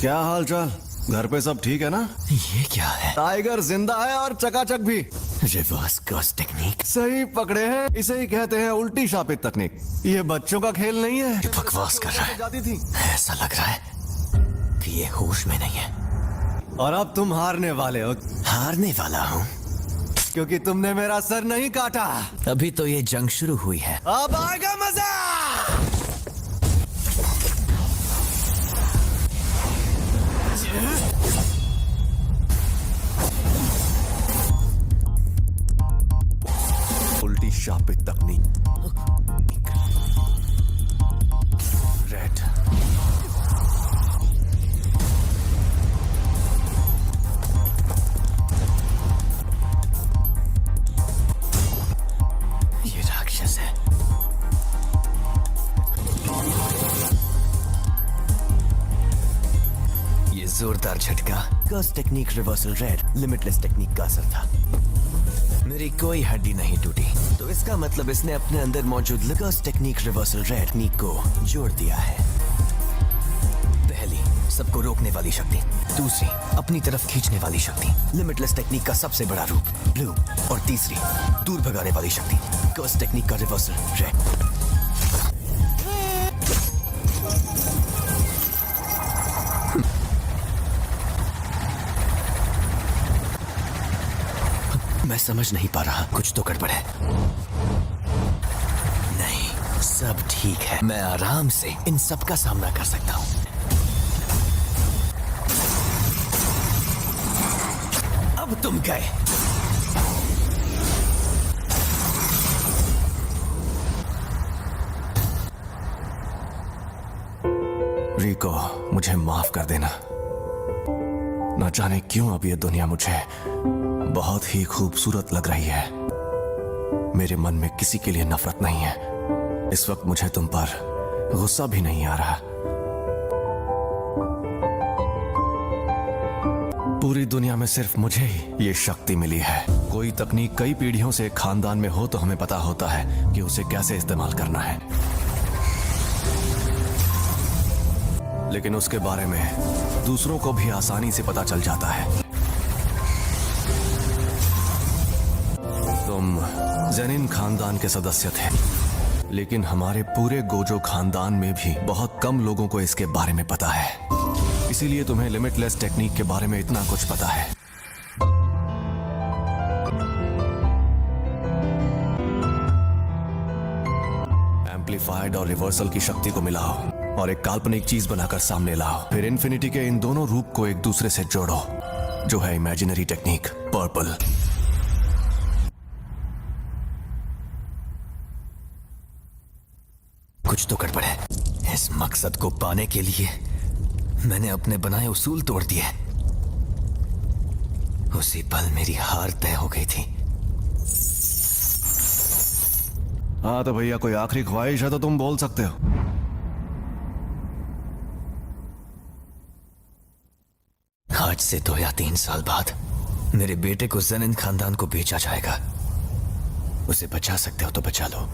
क्या हाल चाल? घर पे सब ठीक है ना? ये क्या है? टाइगर जिंदा है और चकाचक भी। Reverse curse technique. सही पकड़े हैं, इसे ही कहते हैं उल्टी शापित तकनीक। ये बच्चों का खेल नहीं है। बकवास कर रहा है। जाती थी। ऐसा लग रहा है कि ये होश में नहीं है। और अब तुम हारने वाले हो, हारने वाला हूँ क्योंकि तुमने मेरा सर नहीं काटा। अभी तो ये जंग शुरू हुई है। अब आएगा मजा। उल्टी शापित तकनीक। रेड। ये राक्षस है। ये जोरदार झटका curse technique reversal red limitless technique का असर था। मेरी कोई हड्डी नहीं टूटी, तो इसका मतलब इसने अपने अंदर मौजूद कर्स टेक्निक रिवर्सल रेड टेक्निक को जोड़ दिया है। पहली, सबको रोकने वाली शक्ति। दूसरी, अपनी तरफ खींचने वाली शक्ति, लिमिटलेस टेक्निक का सबसे बड़ा रूप ब्लू। और तीसरी, दूर भगाने वाली शक्ति, कर्स टेक्निक का रिवर्सल रेड। मैं समझ नहीं पा रहा, कुछ तो गड़बड़ है। नहीं, सब ठीक है। मैं आराम से इन सब का सामना कर सकता हूं। अब तुम गए। रिको, मुझे माफ कर देना। न जाने क्यों अब ये दुनिया मुझे बहुत ही खूबसूरत लग रही है। मेरे मन में किसी के लिए नफरत नहीं है। इस वक्त मुझे तुम पर गुस्सा भी नहीं आ रहा। पूरी दुनिया में सिर्फ मुझे ही ये शक्ति मिली है। कोई तकनीक कई पीढ़ियों से एक खानदान में हो तो हमें पता होता है कि उसे कैसे इस्तेमाल करना है, लेकिन उसके बारे में दूसरों को भी आसानी से पता चल जाता है। तुम जेनिन खानदान के सदस्य थे, लेकिन हमारे पूरे गोजो खानदान में भी बहुत कम लोगों को इसके बारे में पता है। इसीलिए तुम्हें लिमिटलेस टेक्निक के बारे में इतना कुछ पता है। एम्पलीफाइड और रिवर्सल की शक्ति को मिलाओ और एक काल्पनिक चीज बनाकर सामने लाओ। फिर इन्फिनिटी के इन दोनों रूप को एक दूसरे से जोड़ो, जो है इमेजिनरी टेक्निक पर्पल। कुछ तो गड़बड़ है। इस मकसद को पाने के लिए मैंने अपने बनाए उसूल तोड़ दिए। उसी पल मेरी हार तय हो गई थी। हाँ तो भैया, कोई आखिरी ख्वाहिश है तो तुम बोल सकते हो। आज से 2 या 3 साल बाद मेरे बेटे को जेनिन खानदान को बेचा जाएगा। उसे बचा सकते हो तो बचा लो।